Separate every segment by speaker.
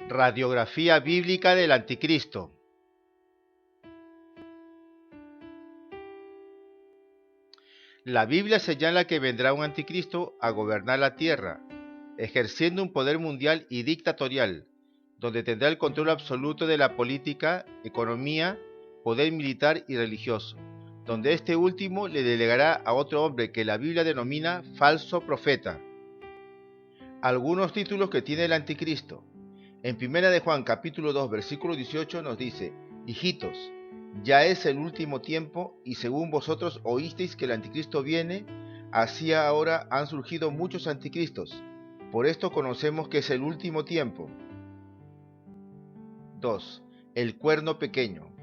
Speaker 1: Radiografía bíblica del Anticristo. La Biblia señala que vendrá un anticristo a gobernar la tierra, ejerciendo un poder mundial y dictatorial, donde tendrá el control absoluto de la política, economía, poder militar y religioso, donde este último le delegará a otro hombre que la Biblia denomina falso profeta. Algunos títulos que tiene el anticristo. En 1 de Juan capítulo 2 versículo 18 nos dice: Hijitos, ya es el último tiempo, y según vosotros oísteis que el anticristo viene, así ahora han surgido muchos anticristos. Por esto conocemos que es el último tiempo. 2. El cuerno pequeño.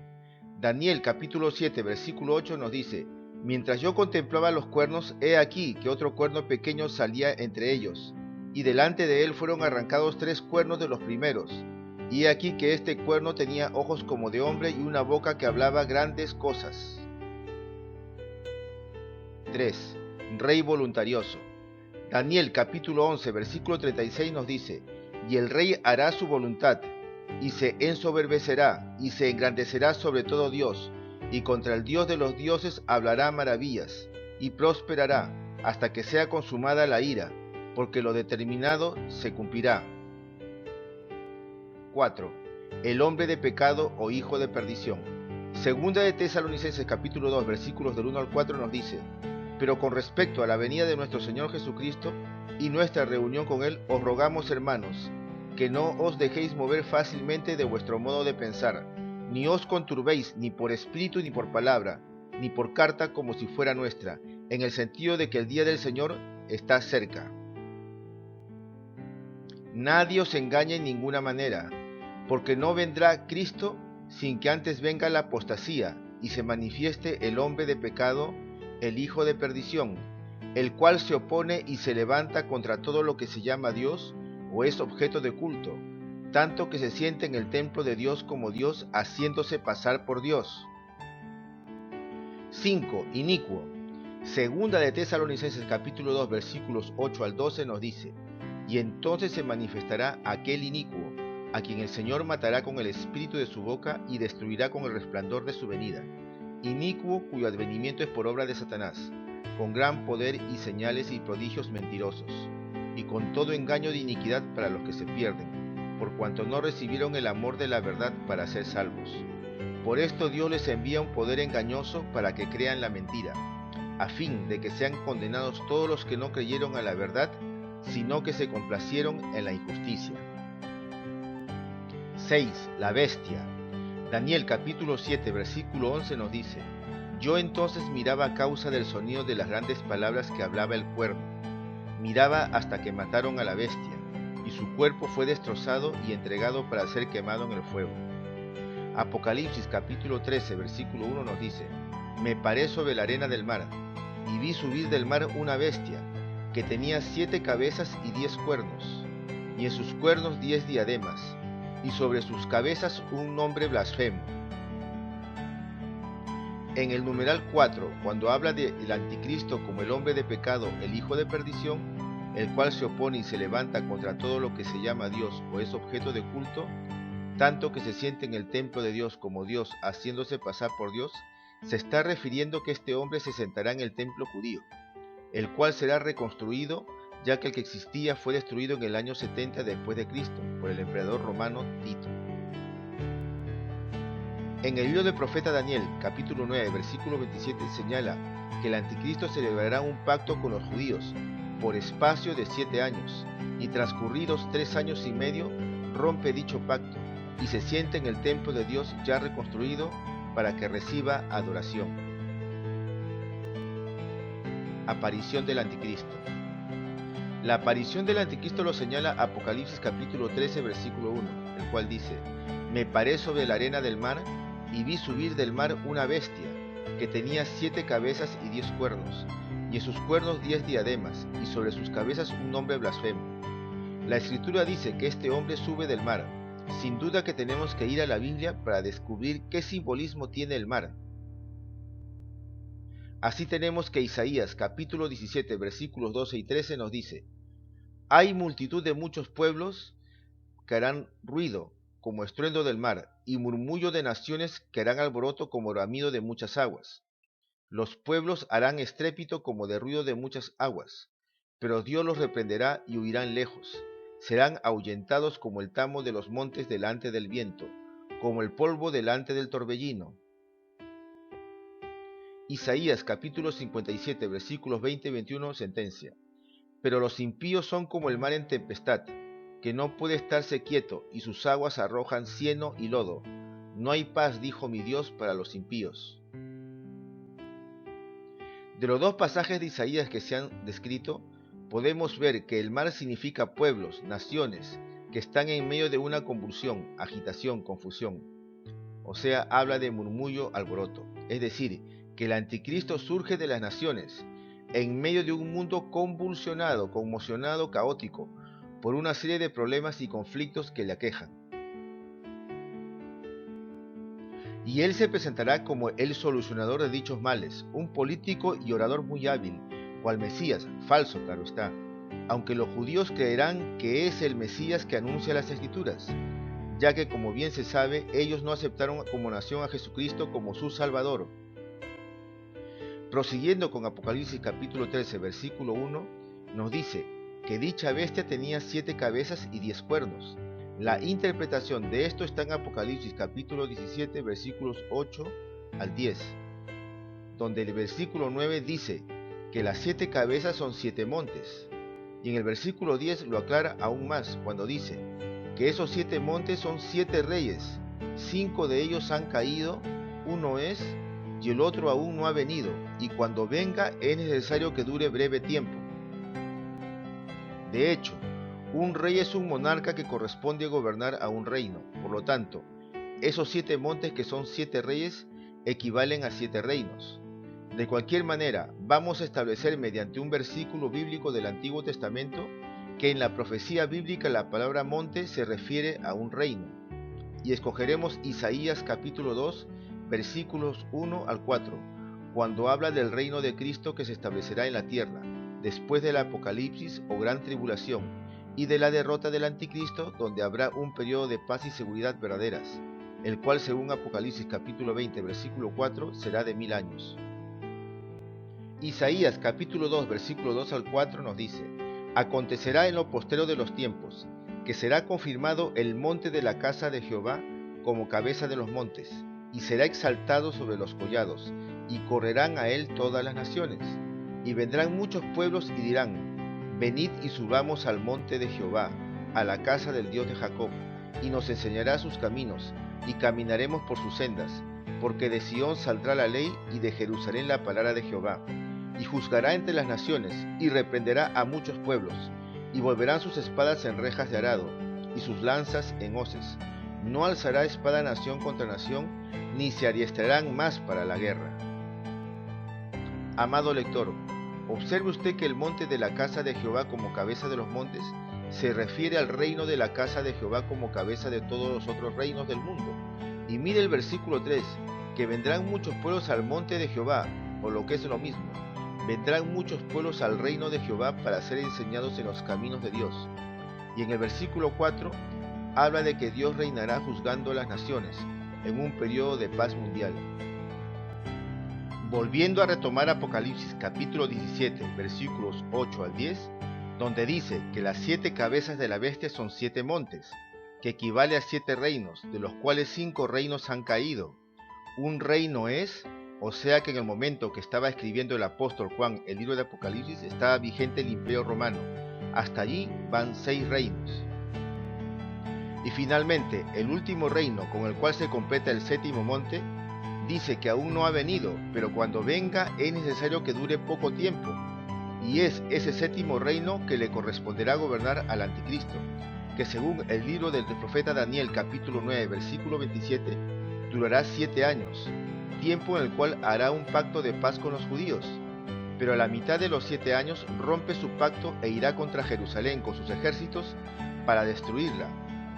Speaker 1: Daniel capítulo 7 versículo 8 nos dice: Mientras yo contemplaba los cuernos, he aquí que otro cuerno pequeño salía entre ellos, y delante de él fueron arrancados 3 cuernos de los primeros. Y he aquí que este cuerno tenía ojos como de hombre y una boca que hablaba grandes cosas. 3. Rey voluntarioso. Daniel capítulo 11 versículo 36 nos dice: Y el rey hará su voluntad, y se ensoberbecerá, y se engrandecerá sobre todo Dios, y contra el Dios de los dioses hablará maravillas, y prosperará, hasta que sea consumada la ira, porque lo determinado se cumplirá. 4. El hombre de pecado o hijo de perdición. Segunda de Tesalonicenses capítulo 2 versículos del 1 al 4 nos dice: Pero con respecto a la venida de nuestro Señor Jesucristo y nuestra reunión con Él, os rogamos, hermanos, que no os dejéis mover fácilmente de vuestro modo de pensar, ni os conturbéis ni por espíritu ni por palabra, ni por carta como si fuera nuestra, en el sentido de que el día del Señor está cerca. Nadie os engañe en ninguna manera, porque no vendrá Cristo sin que antes venga la apostasía y se manifieste el hombre de pecado, el hijo de perdición, el cual se opone y se levanta contra todo lo que se llama Dios o es objeto de culto, tanto que se siente en el templo de Dios como Dios, haciéndose pasar por Dios. 5. Inicuo. Segunda de Tesalonicenses capítulo 2 versículos 8 al 12 nos dice: Y entonces se manifestará aquel inicuo, a quien el Señor matará con el espíritu de su boca y destruirá con el resplandor de su venida. Inicuo cuyo advenimiento es por obra de Satanás, con gran poder y señales y prodigios mentirosos, y con todo engaño de iniquidad para los que se pierden, por cuanto no recibieron el amor de la verdad para ser salvos. Por esto Dios les envía un poder engañoso para que crean la mentira, a fin de que sean condenados todos los que no creyeron a la verdad, sino que se complacieron en la injusticia. 6. La bestia. Daniel capítulo 7 versículo 11 nos dice: Yo entonces miraba a causa del sonido de las grandes palabras que hablaba el cuerno. Miraba hasta que mataron a la bestia, y su cuerpo fue destrozado y entregado para ser quemado en el fuego. Apocalipsis capítulo 13 versículo 1 nos dice: Me paré sobre la arena del mar, y vi subir del mar una bestia, que tenía 7 cabezas y 10 cuernos, y en sus cuernos 10 diademas, y sobre sus cabezas un nombre blasfemo. En el numeral 4, cuando habla del anticristo como el hombre de pecado, el hijo de perdición, el cual se opone y se levanta contra todo lo que se llama Dios o es objeto de culto, tanto que se siente en el templo de Dios como Dios, haciéndose pasar por Dios, se está refiriendo que este hombre se sentará en el templo judío, el cual será reconstruido, ya que el que existía fue destruido en el año 70 después de Cristo por el emperador romano Tito. En el libro del profeta Daniel, capítulo 9, versículo 27, señala que el anticristo celebrará un pacto con los judíos por espacio de 7 años, y transcurridos 3 años y medio, rompe dicho pacto y se sienta en el templo de Dios ya reconstruido para que reciba adoración. Aparición del anticristo. La aparición del anticristo lo señala Apocalipsis capítulo 13 versículo 1, el cual dice: Me paré sobre la arena del mar y vi subir del mar una bestia, que tenía 7 cabezas y 10 cuernos, y en sus cuernos 10 diademas, y sobre sus cabezas un nombre blasfemo. La escritura dice que este hombre sube del mar. Sin duda que tenemos que ir a la Biblia para descubrir qué simbolismo tiene el mar. Así tenemos que Isaías capítulo 17 versículos 12 y 13 nos dice: Hay multitud de muchos pueblos que harán ruido, como estruendo del mar, y murmullo de naciones que harán alboroto como bramido de muchas aguas. Los pueblos harán estrépito como de ruido de muchas aguas, pero Dios los reprenderá y huirán lejos. Serán ahuyentados como el tamo de los montes delante del viento, como el polvo delante del torbellino. Isaías capítulo 57 versículos 20 y 21 sentencia: Pero los impíos son como el mar en tempestad, que no puede estarse quieto, y sus aguas arrojan cieno y lodo. No hay paz, dijo mi Dios, para los impíos. De los dos pasajes de Isaías que se han descrito, podemos ver que el mar significa pueblos, naciones, que están en medio de una convulsión, agitación, confusión. O sea, habla de murmullo, alboroto. Es decir, que el anticristo surge de las naciones, en medio de un mundo convulsionado, conmocionado, caótico, por una serie de problemas y conflictos que le aquejan. Y él se presentará como el solucionador de dichos males, un político y orador muy hábil, cual Mesías, falso claro está, aunque los judíos creerán que es el Mesías que anuncia las Escrituras, ya que como bien se sabe, ellos no aceptaron como nación a Jesucristo como su Salvador. Prosiguiendo con Apocalipsis capítulo 13, versículo 1, nos dice que dicha bestia tenía 7 cabezas y 10 cuernos. La interpretación de esto está en Apocalipsis capítulo 17, versículos 8 al 10, donde el versículo 9 dice que las 7 cabezas son 7 montes, y en el versículo 10 lo aclara aún más cuando dice que esos 7 montes son 7 reyes, 5 de ellos han caído, uno es, y el otro aún no ha venido, y cuando venga es necesario que dure breve tiempo. De hecho, un rey es un monarca que corresponde a gobernar a un reino. Por lo tanto, esos 7 montes que son 7 reyes equivalen a 7 reinos. De cualquier manera, vamos a establecer mediante un versículo bíblico del Antiguo Testamento que en la profecía bíblica la palabra monte se refiere a un reino. Y escogeremos Isaías capítulo 2, versículos 1 al 4, cuando habla del reino de Cristo que se establecerá en la tierra, después del Apocalipsis o gran tribulación, y de la derrota del anticristo, donde habrá un periodo de paz y seguridad verdaderas, el cual según Apocalipsis capítulo 20 versículo 4 será de 1000 años. Isaías capítulo 2 versículo 2 al 4 nos dice: Acontecerá en lo postrero de los tiempos, que será confirmado el monte de la casa de Jehová como cabeza de los montes, y será exaltado sobre los collados, y correrán a él todas las naciones. Y vendrán muchos pueblos y dirán: Venid y subamos al monte de Jehová, a la casa del Dios de Jacob, y nos enseñará sus caminos, y caminaremos por sus sendas, porque de Sión saldrá la ley, y de Jerusalén la palabra de Jehová. Y juzgará entre las naciones, y reprenderá a muchos pueblos, y volverán sus espadas en rejas de arado, y sus lanzas en hoces. No alzará espada nación contra nación, ni se adiestrarán más para la guerra. Amado lector, observe usted que el monte de la casa de Jehová como cabeza de los montes se refiere al reino de la casa de Jehová como cabeza de todos los otros reinos del mundo. Y mire el versículo 3, que vendrán muchos pueblos al monte de Jehová, o lo que es lo mismo, vendrán muchos pueblos al reino de Jehová para ser enseñados en los caminos de Dios. Y en el versículo 4 habla de que Dios reinará juzgando a las naciones en un periodo de paz mundial. Volviendo a retomar Apocalipsis capítulo 17 versículos 8 al 10, donde dice que las 7 cabezas de la bestia son 7 montes, que equivale a 7 reinos, de los cuales 5 reinos han caído. Un reino es, o sea que en el momento que estaba escribiendo el apóstol Juan el libro de Apocalipsis estaba vigente el Imperio Romano. Hasta allí van 6 reinos. Y finalmente, el último reino con el cual se completa el 7º monte, dice que aún no ha venido, pero cuando venga es necesario que dure poco tiempo, y es ese 7º reino que le corresponderá gobernar al anticristo, que según el libro del profeta Daniel capítulo 9 versículo 27, durará 7 años, tiempo en el cual hará un pacto de paz con los judíos, pero a la mitad de los 7 años rompe su pacto e irá contra Jerusalén con sus ejércitos para destruirla.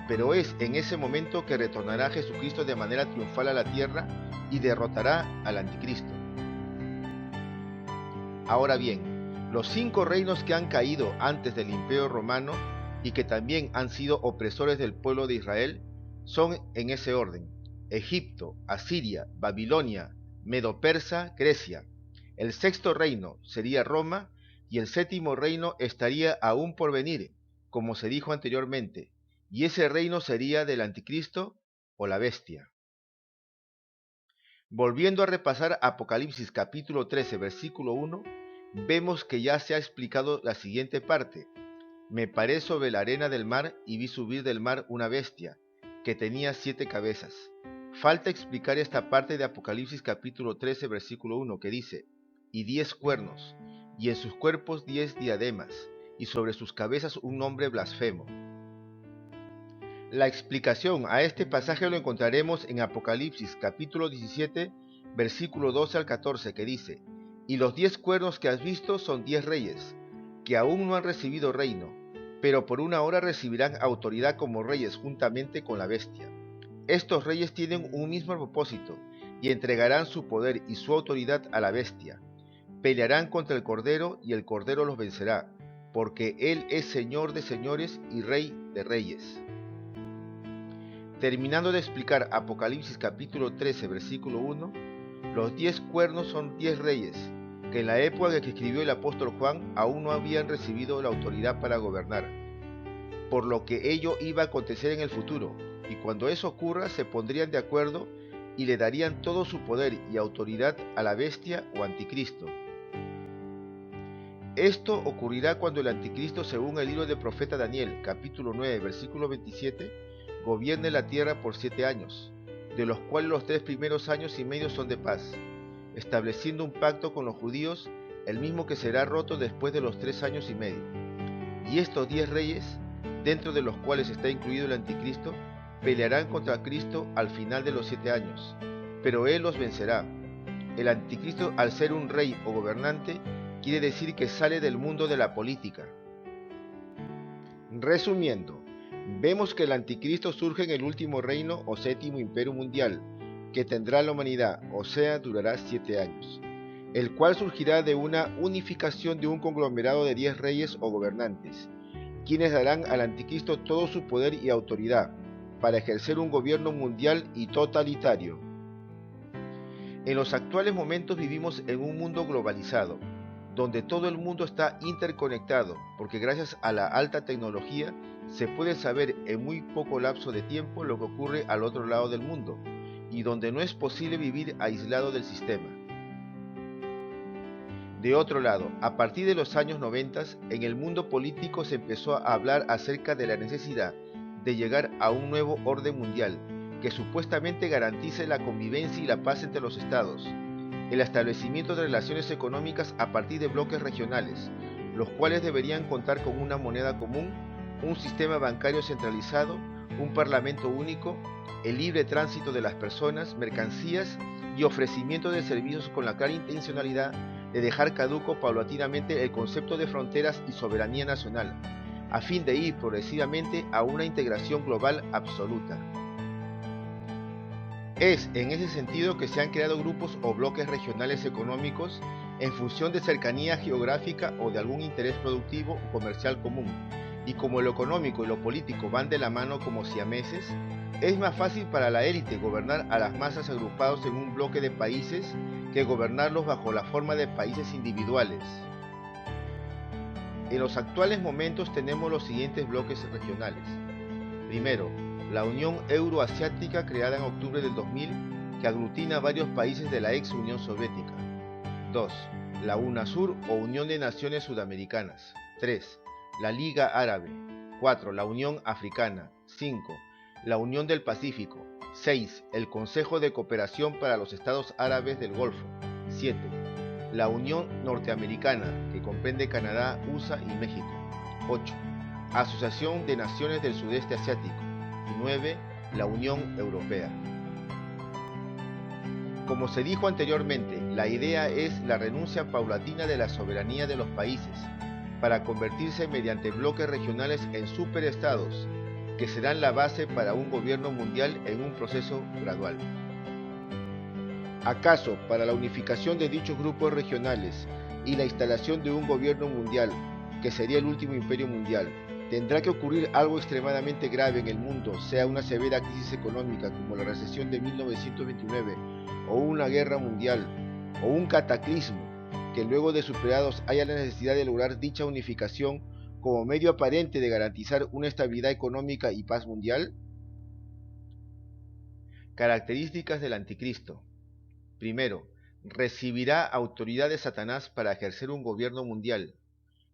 Speaker 1: Pero es en ese momento que retornará Jesucristo de manera triunfal a la tierra y derrotará al anticristo. Ahora bien, los 5 reinos que han caído antes del Imperio Romano y que también han sido opresores del pueblo de Israel, son en ese orden: Egipto, Asiria, Babilonia, Medo-Persa, Grecia. El sexto reino sería Roma, y el séptimo reino estaría aún por venir, como se dijo anteriormente, y ese reino sería del Anticristo o la bestia. Volviendo a repasar Apocalipsis capítulo 13, versículo 1, vemos que ya se ha explicado la siguiente parte. Me paré sobre la arena del mar y vi subir del mar una bestia, que tenía 7 cabezas. Falta explicar esta parte de Apocalipsis capítulo 13, versículo 1, que dice, y 10 cuernos, y en sus cuerpos 10 diademas, y sobre sus cabezas un nombre blasfemo. La explicación a este pasaje lo encontraremos en Apocalipsis capítulo 17, versículo 12 al 14, que dice, y los 10 cuernos que has visto son 10 reyes, que aún no han recibido reino, pero por una hora recibirán autoridad como reyes juntamente con la bestia. Estos reyes tienen un mismo propósito, y entregarán su poder y su autoridad a la bestia. Pelearán contra el Cordero, y el Cordero los vencerá, porque Él es Señor de señores y Rey de reyes. Terminando de explicar Apocalipsis capítulo 13, versículo 1, los 10 cuernos son 10 reyes, que en la época en que escribió el apóstol Juan aún no habían recibido la autoridad para gobernar, por lo que ello iba a acontecer en el futuro, y cuando eso ocurra se pondrían de acuerdo y le darían todo su poder y autoridad a la bestia o anticristo. Esto ocurrirá cuando el anticristo, según el libro del profeta Daniel, capítulo 9, versículo 27, gobierne la tierra por 7 años, de los cuales los 3 primeros años y medio son de paz, estableciendo un pacto con los judíos, el mismo que será roto después de los 3 años y medio. Y estos 10 reyes, dentro de los cuales está incluido el anticristo, pelearán contra Cristo al final de los 7 años, pero él los vencerá. El anticristo, al ser un rey o gobernante, quiere decir que sale del mundo de la política. Resumiendo, vemos que el anticristo surge en el último reino o séptimo imperio mundial, que tendrá la humanidad, o sea, durará 7 años, el cual surgirá de una unificación de un conglomerado de 10 reyes o gobernantes, quienes darán al anticristo todo su poder y autoridad, para ejercer un gobierno mundial y totalitario. En los actuales momentos vivimos en un mundo globalizado, donde todo el mundo está interconectado, porque gracias a la alta tecnología se puede saber en muy poco lapso de tiempo lo que ocurre al otro lado del mundo, y donde no es posible vivir aislado del sistema. De otro lado, a partir de los años 90, en el mundo político se empezó a hablar acerca de la necesidad de llegar a un nuevo orden mundial, que supuestamente garantice la convivencia y la paz entre los estados, el establecimiento de relaciones económicas a partir de bloques regionales, los cuales deberían contar con una moneda común, un sistema bancario centralizado, un parlamento único, el libre tránsito de las personas, mercancías y ofrecimiento de servicios, con la clara intencionalidad de dejar caduco paulatinamente el concepto de fronteras y soberanía nacional, a fin de ir progresivamente a una integración global absoluta. Es en ese sentido que se han creado grupos o bloques regionales económicos en función de cercanía geográfica o de algún interés productivo o comercial común, y como lo económico y lo político van de la mano como siameses, es más fácil para la élite gobernar a las masas agrupados en un bloque de países que gobernarlos bajo la forma de países individuales. En los actuales momentos tenemos los siguientes bloques regionales. Primero, la Unión Euroasiática, creada en octubre del 2000, que aglutina varios países de la ex Unión Soviética. 2. La UNASUR o Unión de Naciones Sudamericanas. 3. La Liga Árabe. 4. La Unión Africana. 5. La Unión del Pacífico. 6. El Consejo de Cooperación para los Estados Árabes del Golfo. 7. La Unión Norteamericana, que comprende Canadá, USA y México. 8. Asociación de Naciones del Sudeste Asiático. Y 9. La Unión Europea. Como se dijo anteriormente, la idea es la renuncia paulatina de la soberanía de los países, para convertirse mediante bloques regionales en superestados, que serán la base para un gobierno mundial en un proceso gradual. ¿Acaso para la unificación de dichos grupos regionales y la instalación de un gobierno mundial, que sería el último imperio mundial, Tendrá que ocurrir algo extremadamente grave en el mundo, sea una severa crisis económica como la recesión de 1929, o una guerra mundial, o un cataclismo, que luego de superados haya la necesidad de lograr dicha unificación como medio aparente de garantizar una estabilidad económica y paz mundial. Características del anticristo. Primero, recibirá autoridad de Satanás para ejercer un gobierno mundial.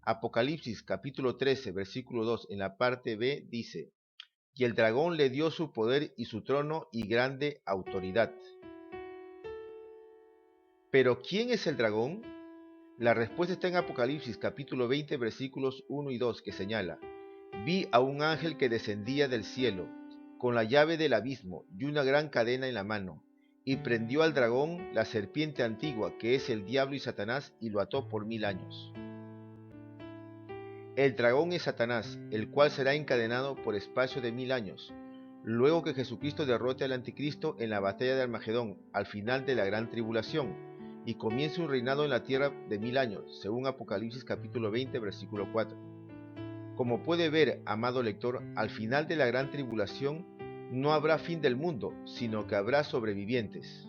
Speaker 1: Apocalipsis capítulo 13, versículo 2, en la parte B dice: y el dragón le dio su poder y su trono y grande autoridad. ¿Pero quién es el dragón? La respuesta está en Apocalipsis capítulo 20, versículos 1 y 2, que señala: vi a un ángel que descendía del cielo, con la llave del abismo y una gran cadena en la mano, y prendió al dragón, la serpiente antigua, que es el diablo y Satanás, y lo ató por 1000 años. El dragón es Satanás, el cual será encadenado por espacio de 1000 años, luego que Jesucristo derrote al anticristo en la batalla de Armagedón, al final de la gran tribulación, y comience un reinado en la tierra de 1000 años, según Apocalipsis capítulo 20, versículo 4. Como puede ver, amado lector, al final de la gran tribulación no habrá fin del mundo, sino que habrá sobrevivientes.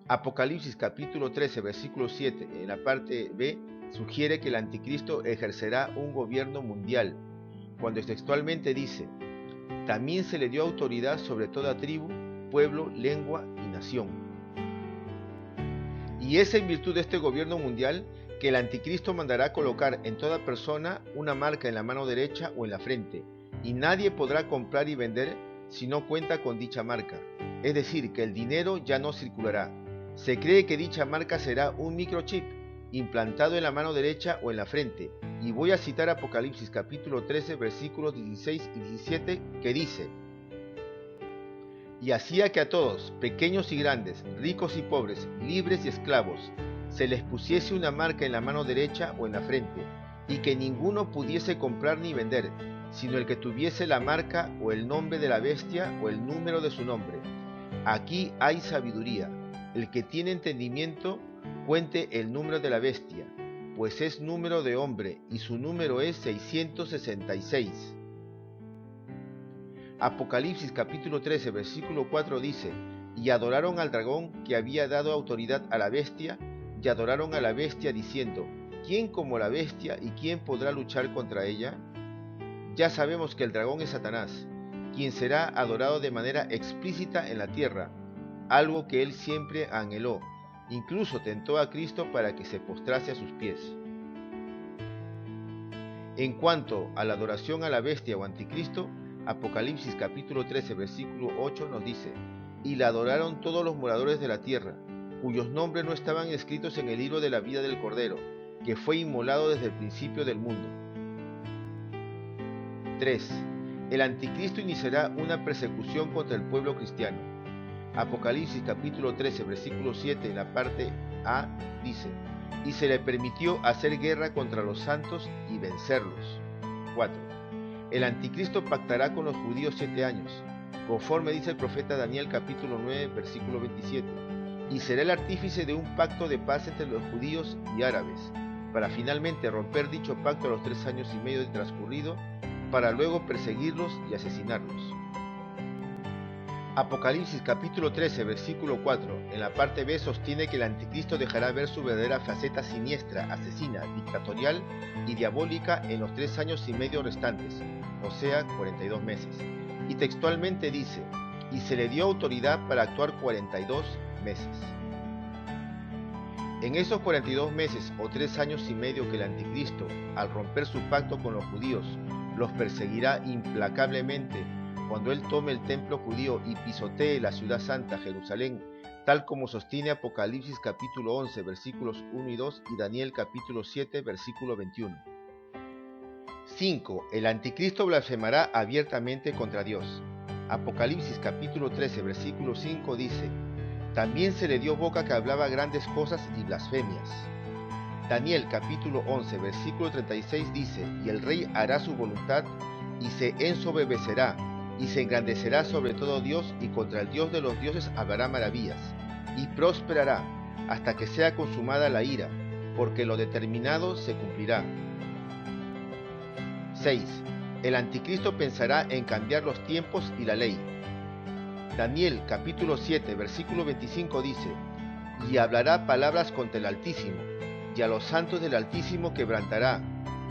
Speaker 1: Apocalipsis capítulo 13, versículo 7, en la parte B, sugiere que el anticristo ejercerá un gobierno mundial, cuando textualmente dice: también se le dio autoridad sobre toda tribu, pueblo, lengua y nación. Y es en virtud de este gobierno mundial que el anticristo mandará colocar en toda persona una marca en la mano derecha o en la frente, y nadie podrá comprar y vender si no cuenta con dicha marca, es decir, que el dinero ya no circulará. Se cree que dicha marca será un microchip implantado en la mano derecha o en la frente, y voy a citar Apocalipsis capítulo 13, versículos 16 y 17, que dice: y hacía que a todos, pequeños y grandes, ricos y pobres, libres y esclavos, se les pusiese una marca en la mano derecha o en la frente, y que ninguno pudiese comprar ni vender, sino el que tuviese la marca o el nombre de la bestia o el número de su nombre. Aquí hay sabiduría. El que tiene entendimiento, cuente el número de la bestia, pues es número de hombre, y su número es 666. Apocalipsis capítulo 13, versículo 4 dice: y adoraron al dragón que había dado autoridad a la bestia, y adoraron a la bestia diciendo: ¿quién como la bestia y quién podrá luchar contra ella? Ya sabemos que el dragón es Satanás, quien será adorado de manera explícita en la tierra, algo que él siempre anheló. Incluso tentó a Cristo para que se postrase a sus pies. En cuanto a la adoración a la bestia o anticristo, Apocalipsis capítulo 13, versículo 8 nos dice: y la adoraron todos los moradores de la tierra, cuyos nombres no estaban escritos en el libro de la vida del Cordero, que fue inmolado desde el principio del mundo. 3. El anticristo iniciará una persecución contra el pueblo cristiano. Apocalipsis capítulo 13, versículo 7, en la parte A, dice: y se le permitió hacer guerra contra los santos y vencerlos. 4. El anticristo pactará con los judíos 7 años, conforme dice el profeta Daniel capítulo 9, versículo 27, y será el artífice de un pacto de paz entre los judíos y árabes, para finalmente romper dicho pacto a los 3 años y medio de transcurrido, para luego perseguirlos y asesinarlos. Apocalipsis capítulo 13, versículo 4, en la parte B, sostiene que el anticristo dejará ver su verdadera faceta siniestra, asesina, dictatorial y diabólica en los 3 años y medio restantes, o sea, 42 meses. Y textualmente dice: y se le dio autoridad para actuar 42 meses. En esos 42 meses o 3 años y medio que el anticristo, al romper su pacto con los judíos, los perseguirá implacablemente, cuando él tome el templo judío y pisotee la ciudad santa, Jerusalén, tal como sostiene Apocalipsis capítulo 11, versículos 1 y 2 y Daniel capítulo 7, versículo 21. 5. El anticristo blasfemará abiertamente contra Dios. Apocalipsis capítulo 13, versículo 5 dice: también se le dio boca que hablaba grandes cosas y blasfemias. Daniel capítulo 11, versículo 36 dice: y el rey hará su voluntad y se ensoberbecerá, y se engrandecerá sobre todo Dios, y contra el Dios de los dioses hablará maravillas, y prosperará hasta que sea consumada la ira, porque lo determinado se cumplirá. 6. El anticristo pensará en cambiar los tiempos y la ley. Daniel capítulo 7 versículo 25 dice: y hablará palabras contra el Altísimo, y a los santos del Altísimo quebrantará,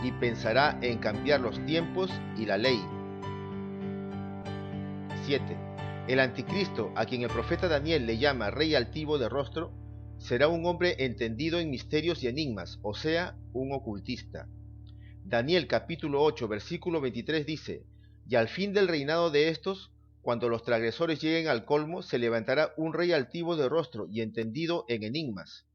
Speaker 1: y pensará en cambiar los tiempos y la ley. 7. El anticristo, a quien el profeta Daniel le llama rey altivo de rostro, será un hombre entendido en misterios y enigmas, o sea, un ocultista. Daniel capítulo 8 versículo 23 dice: y al fin del reinado de estos, cuando los transgresores lleguen al colmo, se levantará un rey altivo de rostro y entendido en enigmas.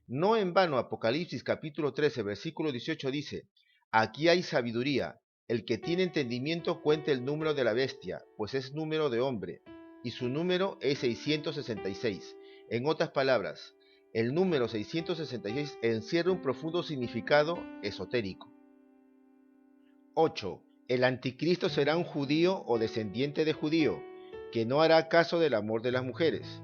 Speaker 1: No en vano Apocalipsis capítulo 13 versículo 18 dice: aquí hay sabiduría, el que tiene entendimiento cuente el número de la bestia, pues es número de hombre, y su número es 666. En otras palabras, el número 666 encierra un profundo significado esotérico. 8. El anticristo será un judío o descendiente de judío, que no hará caso del amor de las mujeres.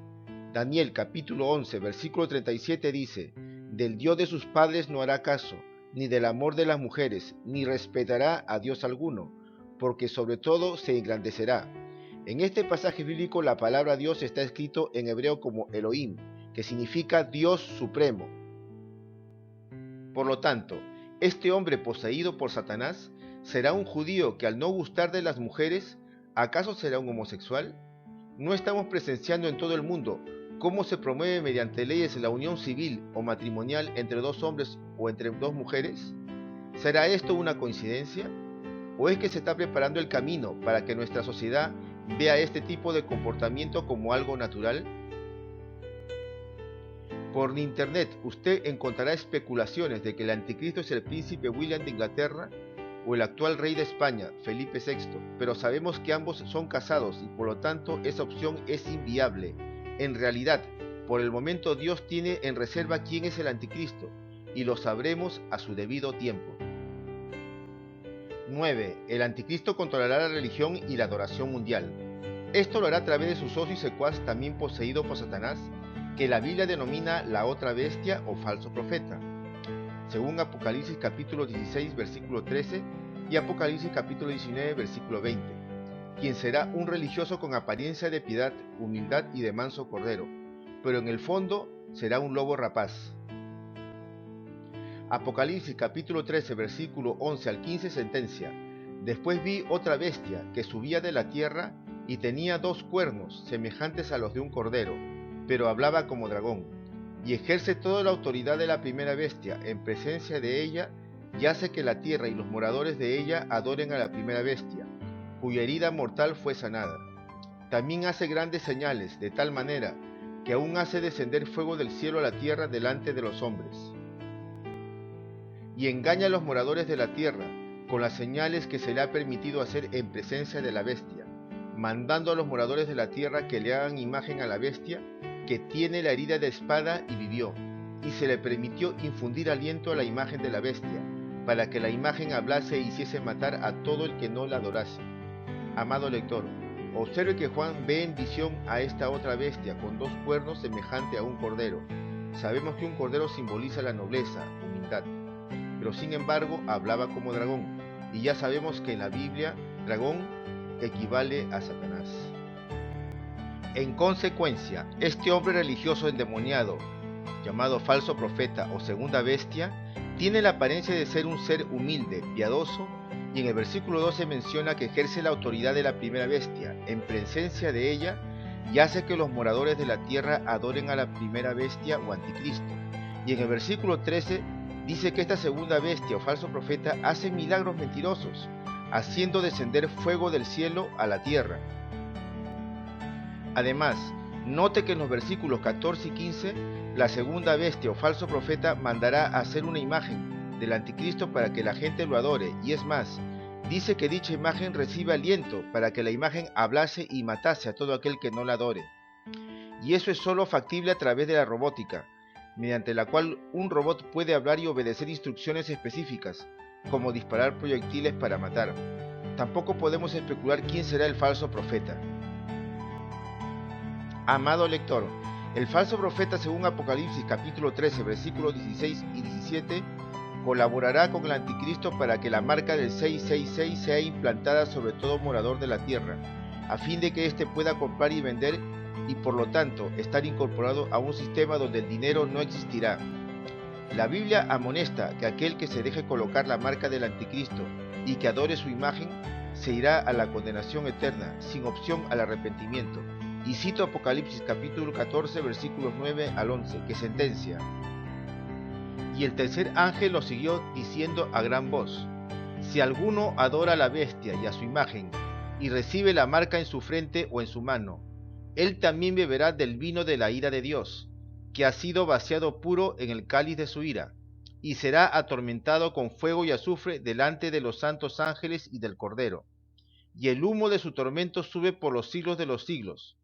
Speaker 1: Daniel capítulo 11 versículo 37 dice: del Dios de sus padres no hará caso, ni del amor de las mujeres, ni respetará a Dios alguno, porque sobre todo se engrandecerá. En este pasaje bíblico la palabra Dios está escrito en hebreo como Elohim, que significa Dios supremo. Por lo tanto, este hombre poseído por Satanás será un judío que, al no gustar de las mujeres, ¿acaso será un homosexual? ¿No estamos presenciando en todo el mundo cómo se promueve mediante leyes la unión civil o matrimonial entre dos hombres o entre dos mujeres? ¿Será esto una coincidencia? ¿O es que se está preparando el camino para que nuestra sociedad vea este tipo de comportamiento como algo natural? Por internet usted encontrará especulaciones de que el anticristo es el príncipe William de Inglaterra o el actual rey de España, Felipe VI, pero sabemos que ambos son casados y por lo tanto esa opción es inviable. En realidad, por el momento Dios tiene en reserva quién es el anticristo, y lo sabremos a su debido tiempo. 9. El anticristo controlará la religión y la adoración mundial. Esto lo hará a través de su socio y secuaz también poseído por Satanás, que la Biblia denomina la otra bestia o falso profeta, según Apocalipsis capítulo 16 versículo 13 y Apocalipsis capítulo 19 versículo 20, quien será un religioso con apariencia de piedad, humildad y de manso cordero, pero en el fondo será un lobo rapaz. Apocalipsis capítulo 13 versículo 11 al 15 sentencia: después vi otra bestia que subía de la tierra y tenía 2 cuernos semejantes a los de un cordero, pero hablaba como dragón, y ejerce toda la autoridad de la primera bestia en presencia de ella, y hace que la tierra y los moradores de ella adoren a la primera bestia, cuya herida mortal fue sanada. También hace grandes señales, de tal manera que aún hace descender fuego del cielo a la tierra delante de los hombres. Y engaña a los moradores de la tierra con las señales que se le ha permitido hacer en presencia de la bestia, mandando a los moradores de la tierra que le hagan imagen a la bestia, que tiene la herida de espada y vivió, y se le permitió infundir aliento a la imagen de la bestia, para que la imagen hablase e hiciese matar a todo el que no la adorase. Amado lector, observe que Juan ve en visión a esta otra bestia con 2 cuernos semejante a un cordero. Sabemos que un cordero simboliza la nobleza, humildad, pero sin embargo hablaba como dragón, y ya sabemos que en la Biblia dragón equivale a Satanás. En consecuencia, este hombre religioso endemoniado, llamado falso profeta o segunda bestia, tiene la apariencia de ser un ser humilde, piadoso, y en el versículo 12 menciona que ejerce la autoridad de la primera bestia en presencia de ella y hace que los moradores de la tierra adoren a la primera bestia o anticristo. Y en el versículo 13 dice que esta segunda bestia o falso profeta hace milagros mentirosos, haciendo descender fuego del cielo a la tierra. Además, note que en los versículos 14 y 15, la segunda bestia o falso profeta mandará a hacer una imagen del anticristo para que la gente lo adore, y es más, dice que dicha imagen recibe aliento para que la imagen hablase y matase a todo aquel que no la adore. Y eso es solo factible a través de la robótica, mediante la cual un robot puede hablar y obedecer instrucciones específicas, como disparar proyectiles para matar. Tampoco podemos especular quién será el falso profeta. Amado lector, el falso profeta según Apocalipsis capítulo 13 versículos 16 y 17 Colaborará con el anticristo para que la marca del 666 sea implantada sobre todo morador de la tierra, a fin de que éste pueda comprar y vender y por lo tanto estar incorporado a un sistema donde el dinero no existirá. La Biblia amonesta que aquel que se deje colocar la marca del anticristo y que adore su imagen se irá a la condenación eterna, sin opción al arrepentimiento. Y cito Apocalipsis capítulo 14 versículos 9 al 11, que sentencia: y el tercer ángel lo siguió diciendo a gran voz: si alguno adora a la bestia y a su imagen, y recibe la marca en su frente o en su mano, él también beberá del vino de la ira de Dios, que ha sido vaciado puro en el cáliz de su ira, y será atormentado con fuego y azufre delante de los santos ángeles y del Cordero. Y el humo de su tormento sube por los siglos de los siglos,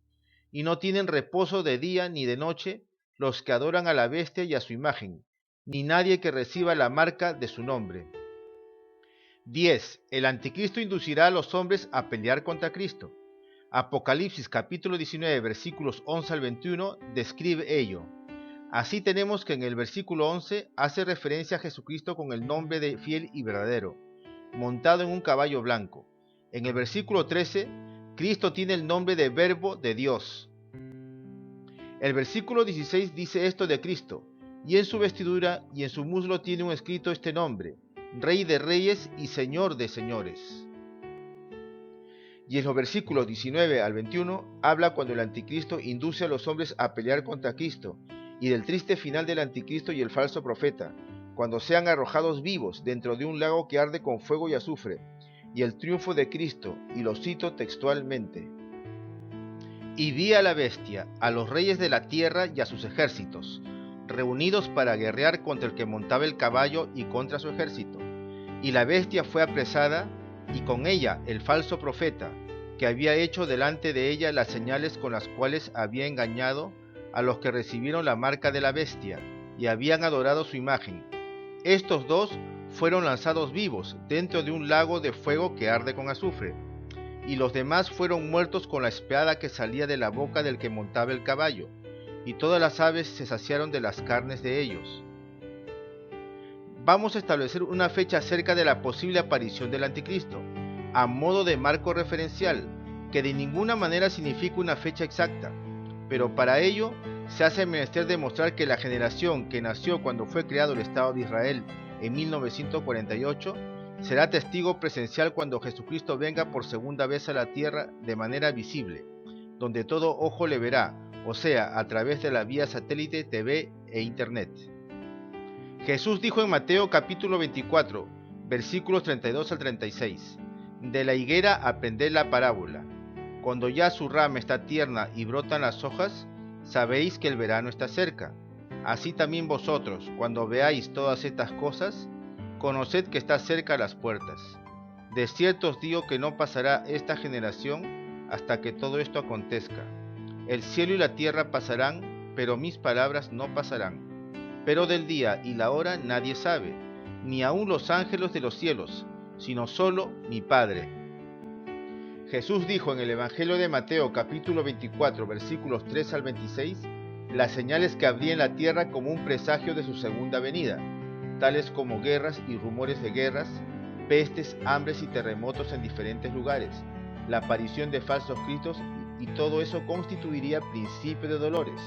Speaker 1: y no tienen reposo de día ni de noche los que adoran a la bestia y a su imagen, ni nadie que reciba la marca de su nombre. 10. El anticristo inducirá a los hombres a pelear contra Cristo. Apocalipsis capítulo 19 versículos 11 al 21 describe ello. Así tenemos que en el versículo 11 hace referencia a Jesucristo con el nombre de fiel y verdadero, montado en un caballo blanco. En el versículo 13, Cristo tiene el nombre de Verbo de Dios. El versículo 16 dice esto de Cristo: y en su vestidura y en su muslo tiene un escrito este nombre: Rey de Reyes y Señor de Señores. Y en los versículos 19 al 21 habla cuando el anticristo induce a los hombres a pelear contra Cristo, y del triste final del anticristo y el falso profeta, cuando sean arrojados vivos dentro de un lago que arde con fuego y azufre, y el triunfo de Cristo, y lo cito textualmente: y vi a la bestia, a los reyes de la tierra y a sus ejércitos, reunidos para guerrear contra el que montaba el caballo y contra su ejército. Y la bestia fue apresada, y con ella el falso profeta, que había hecho delante de ella las señales con las cuales había engañado a los que recibieron la marca de la bestia, y habían adorado su imagen. Estos dos fueron lanzados vivos dentro de un lago de fuego que arde con azufre, y los demás fueron muertos con la espada que salía de la boca del que montaba el caballo, y todas las aves se saciaron de las carnes de ellos. Vamos a establecer una fecha acerca de la posible aparición del anticristo, a modo de marco referencial, que de ninguna manera significa una fecha exacta, pero para ello se hace menester demostrar que la generación que nació cuando fue creado el Estado de Israel en 1948 será testigo presencial cuando Jesucristo venga por segunda vez a la tierra de manera visible, donde todo ojo le verá, o sea, a través de la vía satélite, TV e Internet. Jesús dijo en Mateo capítulo 24, versículos 32 al 36, de la higuera aprended la parábola. Cuando ya su rama está tierna y brotan las hojas, sabéis que el verano está cerca. Así también vosotros, cuando veáis todas estas cosas, conoced que está cerca las puertas. De cierto os digo que no pasará esta generación hasta que todo esto acontezca. El cielo y la tierra pasarán, pero mis palabras no pasarán. Pero del día y la hora nadie sabe, ni aun los ángeles de los cielos, sino solo mi Padre. Jesús dijo en el Evangelio de Mateo capítulo 24 versículos 3 al 26 las señales que habría en la tierra como un presagio de su segunda venida, tales como guerras y rumores de guerras, pestes, hambres y terremotos en diferentes lugares, la aparición de falsos cristos, y todo eso constituiría principio de dolores.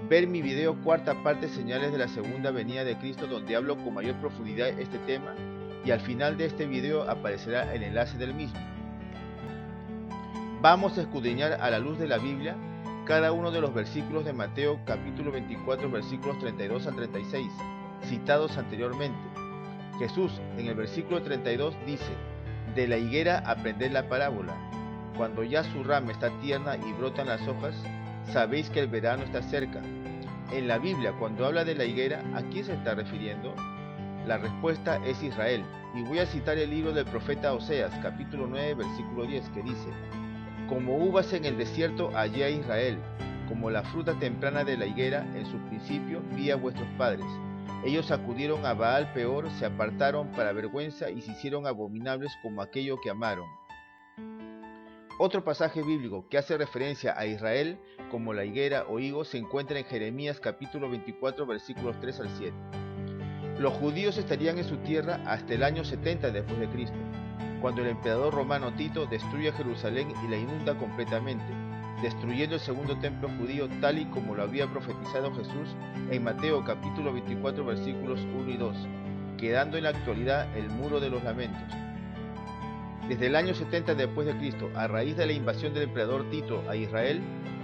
Speaker 1: Ver mi video cuarta parte señales de la segunda venida de Cristo, donde hablo con mayor profundidad este tema, y al final de este video aparecerá el enlace del mismo. Vamos a escudriñar a la luz de la Biblia cada uno de los versículos de Mateo capítulo 24 versículos 32 al 36, citados anteriormente. Jesús en el versículo 32 dice: de la higuera aprended la parábola. Cuando ya su rama está tierna y brotan las hojas, sabéis que el verano está cerca. En la Biblia, cuando habla de la higuera, ¿a quién se está refiriendo? La respuesta es Israel, y voy a citar el libro del profeta Oseas, capítulo 9, versículo 10, que dice: como uvas en el desierto hallé a Israel, como la fruta temprana de la higuera, en su principio vi a vuestros padres. Ellos acudieron a Baal Peor, se apartaron para vergüenza y se hicieron abominables como aquello que amaron. Otro pasaje bíblico que hace referencia a Israel como la higuera o higo se encuentra en Jeremías capítulo 24 versículos 3 al 7. Los judíos estarían en su tierra hasta el año 70 después de Cristo, cuando el emperador romano Tito destruye Jerusalén y la inunda completamente, destruyendo el segundo templo judío tal y como lo había profetizado Jesús en Mateo capítulo 24 versículos 1 y 2, quedando en la actualidad el muro de los lamentos. Desde el año 70 después de Cristo, a raíz de la invasión del emperador Tito a Israel,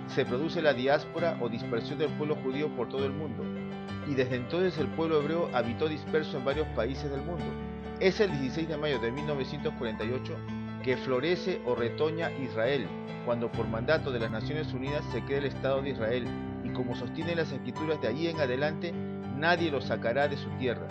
Speaker 1: se produce la diáspora o dispersión del pueblo judío por todo el mundo, y desde entonces el pueblo hebreo habitó disperso en varios países del mundo. Es el 16 de mayo de 1948 que florece o retoña Israel, cuando por mandato de las Naciones Unidas se crea el Estado de Israel, y como sostienen las Escrituras, de allí en adelante nadie lo sacará de su tierra.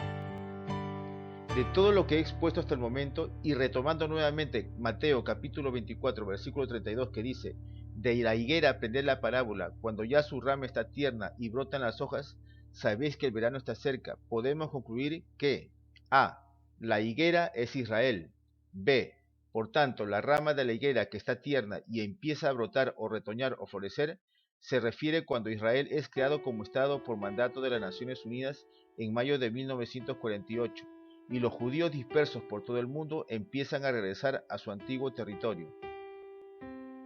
Speaker 1: De todo lo que he expuesto hasta el momento, y retomando nuevamente Mateo capítulo 24 versículo 32, que dice: de la higuera aprended la parábola, cuando ya su rama está tierna y brotan las hojas, sabéis que el verano está cerca. Podemos concluir que a. La higuera es Israel. b. Por tanto, la rama de la higuera que está tierna y empieza a brotar o retoñar o florecer, se refiere cuando Israel es creado como Estado por mandato de las Naciones Unidas en mayo de 1948, y los judíos dispersos por todo el mundo empiezan a regresar a su antiguo territorio.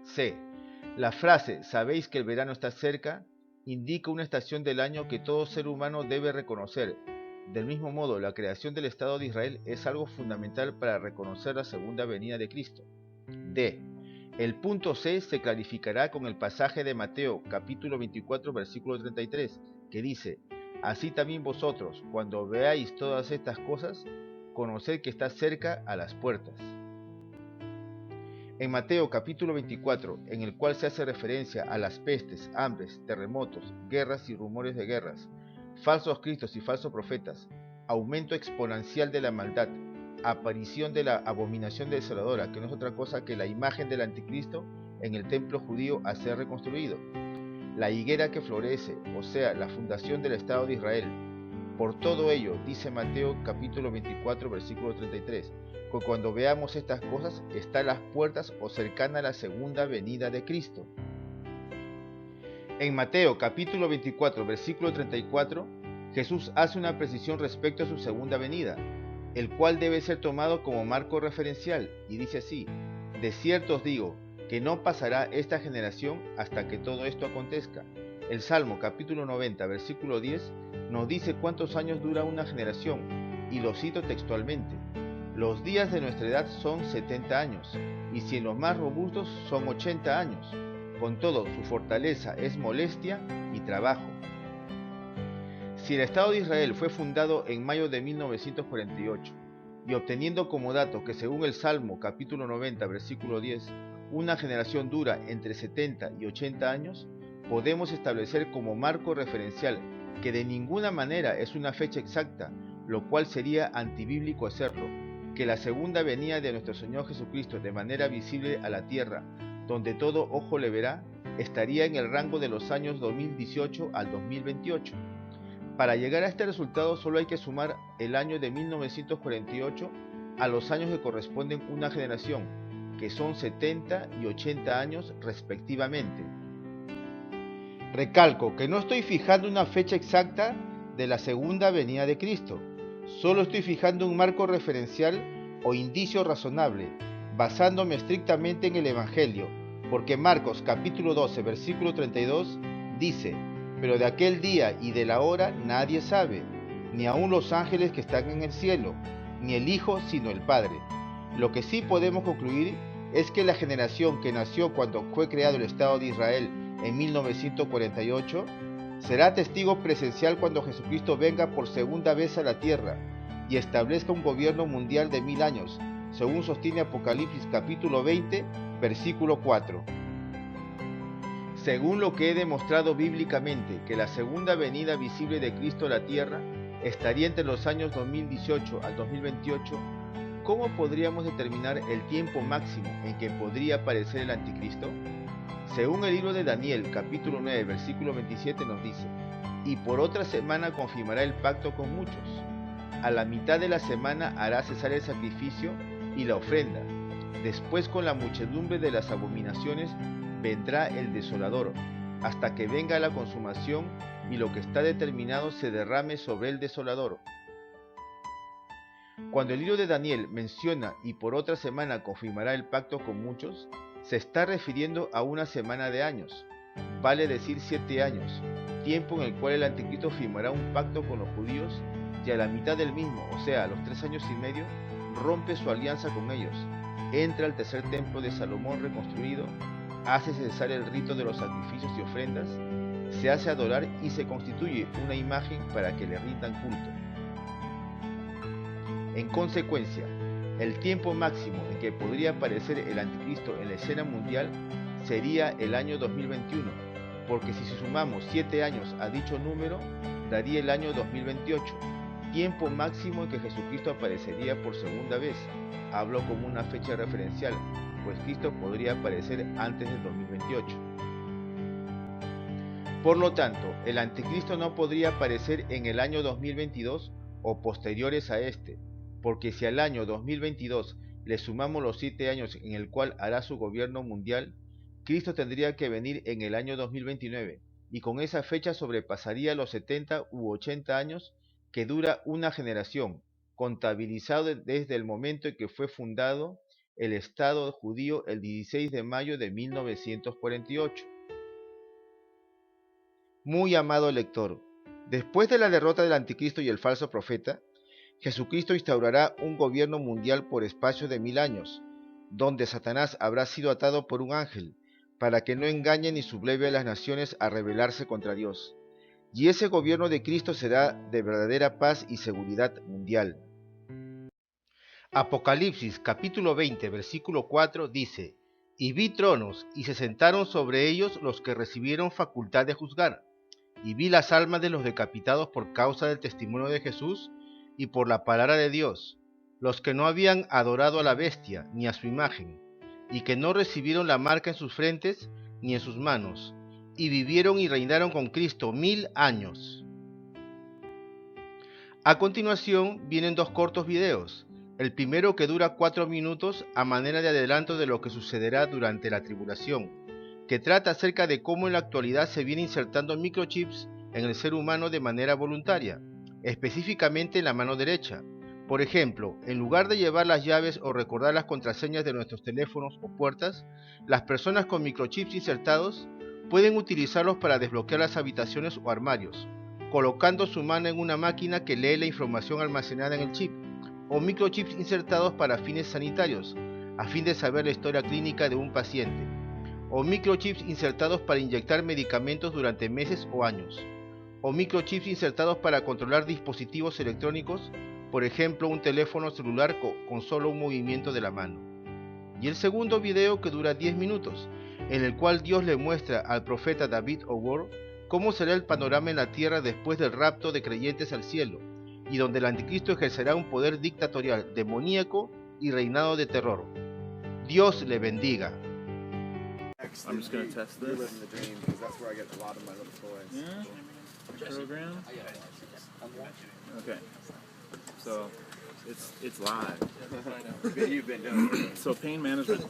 Speaker 1: C. La frase «sabéis que el verano está cerca» indica una estación del año que todo ser humano debe reconocer. Del mismo modo, la creación del Estado de Israel es algo fundamental para reconocer la segunda venida de Cristo. D. El punto C se clarificará con el pasaje de Mateo capítulo 24 versículo 33, que dice: así también vosotros, cuando veáis todas estas cosas, conoced que está cerca a las puertas. En Mateo capítulo 24, en el cual se hace referencia a las pestes, hambres, terremotos, guerras y rumores de guerras, falsos cristos y falsos profetas, aumento exponencial de la maldad, aparición de la abominación desoladora, que no es otra cosa que la imagen del anticristo en el templo judío a ser reconstruido, la higuera que florece, o sea, la fundación del Estado de Israel. Por todo ello, dice Mateo capítulo 24 versículo 33, que cuando veamos estas cosas está a las puertas o cercana a la segunda venida de Cristo. En Mateo capítulo 24 versículo 34, Jesús hace una precisión respecto a su segunda venida, el cual debe ser tomado como marco referencial, y dice así: de cierto os digo, que no pasará esta generación hasta que todo esto acontezca. El Salmo capítulo 90 versículo 10 nos dice cuántos años dura una generación, y lo cito textualmente: los días de nuestra edad son 70 años, y si en los más robustos son 80 años. Con todo, su fortaleza es molestia y trabajo. Si el Estado de Israel fue fundado en mayo de 1948, y obteniendo como dato que según el Salmo capítulo 90 versículo 10, una generación dura entre 70 y 80 años, podemos establecer como marco referencial que de ninguna manera es una fecha exacta, lo cual sería antibíblico hacerlo, que la segunda venida de nuestro Señor Jesucristo de manera visible a la tierra, donde todo ojo le verá, estaría en el rango de los años 2018 al 2028. Para llegar a este resultado solo hay que sumar el año de 1948 a los años que corresponden una generación, que son 70 y 80 años respectivamente. Recalco que no estoy fijando una fecha exacta de la segunda venida de Cristo, solo estoy fijando un marco referencial o indicio razonable, basándome estrictamente en el Evangelio, porque Marcos capítulo 12 versículo 32 dice: pero de aquel día y de la hora nadie sabe, ni aun los ángeles que están en el cielo, ni el Hijo sino el Padre. Lo que sí podemos concluir es que la generación que nació cuando fue creado el Estado de Israel en 1948 será testigo presencial cuando Jesucristo venga por segunda vez a la tierra y establezca un gobierno mundial de 1000 años, según sostiene Apocalipsis capítulo 20, versículo 4. Según lo que he demostrado bíblicamente, que la segunda venida visible de Cristo a la tierra estaría entre los años 2018 al 2028, ¿cómo podríamos determinar el tiempo máximo en que podría aparecer el anticristo? Según el libro de Daniel, capítulo 9, versículo 27 nos dice: y por otra semana confirmará el pacto con muchos. A la mitad de la semana hará cesar el sacrificio y la ofrenda. Después, con la muchedumbre de las abominaciones, vendrá el desolador, hasta que venga la consumación y lo que está determinado se derrame sobre el desolador. Cuando el libro de Daniel menciona y por otra semana confirmará el pacto con muchos, se está refiriendo a una semana de años, vale decir 7 años, tiempo en el cual el anticristo firmará un pacto con los judíos y a la mitad del mismo, o sea, a los 3 años y medio, rompe su alianza con ellos, entra al tercer templo de Salomón reconstruido, hace cesar el rito de los sacrificios y ofrendas, se hace adorar y se constituye una imagen para que le rindan culto. En consecuencia, el tiempo máximo en que podría aparecer el anticristo en la escena mundial sería el año 2021, porque si sumamos 7 años a dicho número, daría el año 2028, tiempo máximo en que Jesucristo aparecería por segunda vez. Hablo como una fecha referencial, pues Cristo podría aparecer antes del 2028. Por lo tanto, el anticristo no podría aparecer en el año 2022 o posteriores a este, porque si al año 2022 le sumamos los 7 años en el cual hará su gobierno mundial, Cristo tendría que venir en el año 2029, y con esa fecha sobrepasaría los 70 u 80 años que dura una generación, contabilizado desde el momento en que fue fundado el Estado judío el 16 de mayo de 1948. Muy amado lector, después de la derrota del anticristo y el falso profeta, Jesucristo instaurará un gobierno mundial por espacio de 1000 años, donde Satanás habrá sido atado por un ángel, para que no engañe ni subleve a las naciones a rebelarse contra Dios. Y ese gobierno de Cristo será de verdadera paz y seguridad mundial. Apocalipsis capítulo 20 versículo 4 dice: Y vi tronos, y se sentaron sobre ellos los que recibieron facultad de juzgar. Y vi las almas de los decapitados por causa del testimonio de Jesús y por la palabra de Dios, los que no habían adorado a la bestia ni a su imagen, y que no recibieron la marca en sus frentes ni en sus manos, y vivieron y reinaron con Cristo 1000 años. A continuación vienen 2 cortos videos, el primero que dura 4 minutos a manera de adelanto de lo que sucederá durante la tribulación, que trata acerca de cómo en la actualidad se viene insertando microchips en el ser humano de manera voluntaria, específicamente en la mano derecha. Por ejemplo, en lugar de llevar las llaves o recordar las contraseñas de nuestros teléfonos o puertas, las personas con microchips insertados pueden utilizarlos para desbloquear las habitaciones o armarios, colocando su mano en una máquina que lee la información almacenada en el chip, o microchips insertados para fines sanitarios, a fin de saber la historia clínica de un paciente, o microchips insertados para inyectar medicamentos durante meses o años, o microchips insertados para controlar dispositivos electrónicos, por ejemplo un teléfono celular con solo un movimiento de la mano. Y el segundo video, que dura 10 minutos, en el cual Dios le muestra al profeta David O'Ward cómo será el panorama en la tierra después del rapto de creyentes al cielo, y donde el anticristo ejercerá un poder dictatorial, demoníaco y reinado de terror. Dios le bendiga.
Speaker 2: I'm just going to test this. Yeah. Program. Okay. So it's live.
Speaker 3: You've been doing it.
Speaker 2: So pain management.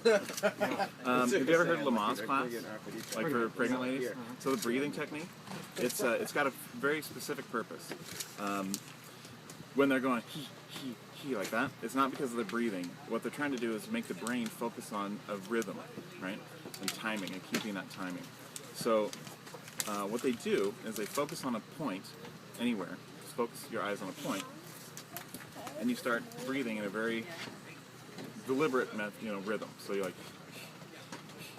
Speaker 2: Have you ever heard of Lamaze class? Like for pregnant ladies? So the breathing technique, it's got a very specific purpose. When they're going he like that, it's not because of the breathing. What they're trying to do is make the brain focus on a rhythm, right? And timing, and keeping that timing. So what they do is they focus on a point anywhere. Just focus your eyes on a point, and you start breathing in a very deliberate, rhythm. So you're like,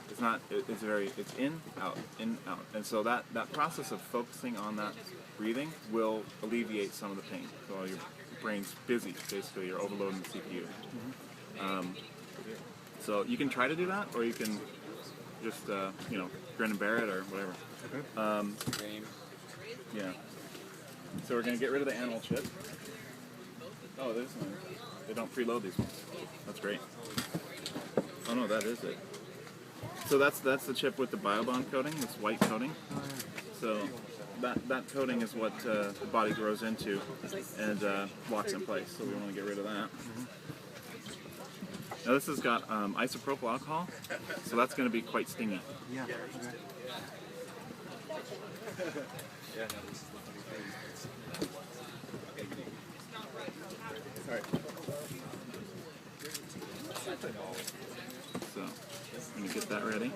Speaker 2: it's in, out, and so that process of focusing on that breathing will alleviate some of the pain. So all your brain's busy, basically, you're overloading the CPU. So you can try to do that, or you can just grin and bear it or whatever. Yeah. So we're gonna get rid of the animal chip. Oh, this one. They don't preload these ones. That's great. Oh no, that is it. So that's the chip with the BioBond coating, this white coating. So that coating is what the body grows into and locks in place. So we want to get rid of that. Now this has got isopropyl alcohol, so that's going to be quite stingy.
Speaker 3: Yeah. Okay. Yeah, no, this is the funny thing. Sorry.
Speaker 2: So, I'm gonna get that ready.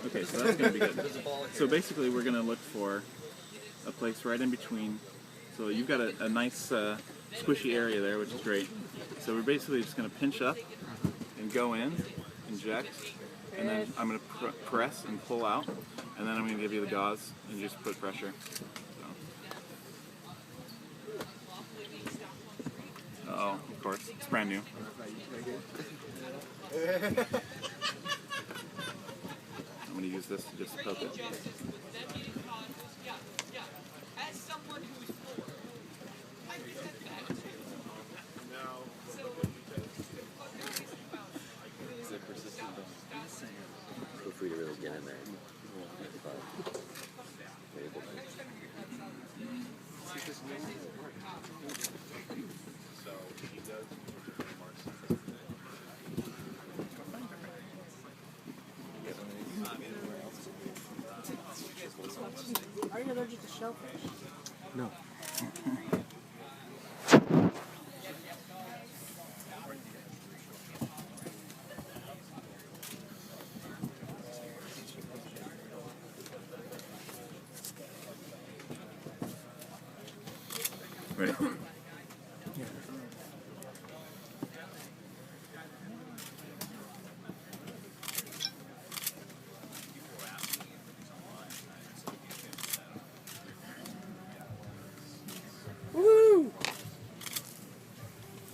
Speaker 2: Okay, so that's gonna be good. So basically, we're gonna look for a place right in between. So you've got a nice squishy area there, which is great. So we're basically just gonna pinch up and go in, inject, and then I'm gonna press and pull out, and then I'm gonna give you the gauze and just put pressure. So. Oh, of course, it's brand new. I'm gonna use this to just poke it.
Speaker 3: Feel free to really get in there.
Speaker 4: Are you allergic to shellfish?
Speaker 3: No.
Speaker 2: Ready?
Speaker 4: Woo!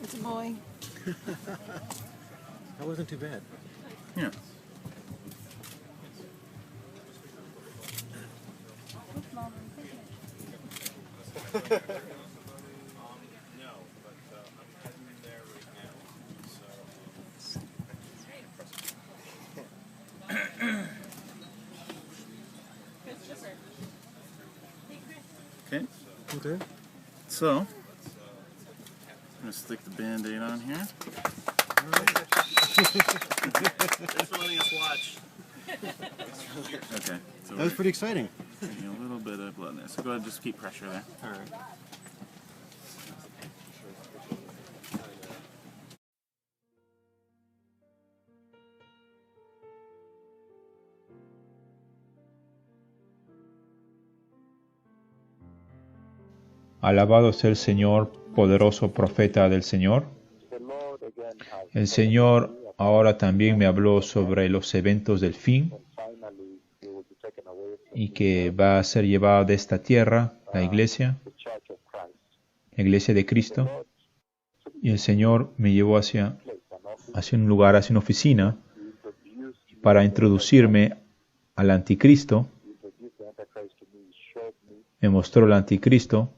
Speaker 4: It's a boy.
Speaker 3: That wasn't too bad.
Speaker 2: Yeah. Okay.
Speaker 3: Okay.
Speaker 2: So, I'm gonna stick the Band-Aid on here.
Speaker 5: Thanks for letting us watch.
Speaker 2: Okay. So
Speaker 3: That was pretty exciting.
Speaker 2: we're getting a little bit of blood in there. So go ahead and just keep pressure there.
Speaker 3: All right.
Speaker 6: Alabado sea el Señor, poderoso profeta del Señor. El Señor ahora también me habló sobre los eventos del fin y que va a ser llevado de esta tierra, la iglesia de Cristo. Y el Señor me llevó hacia un lugar, hacia una oficina, para introducirme al anticristo. Me mostró el anticristo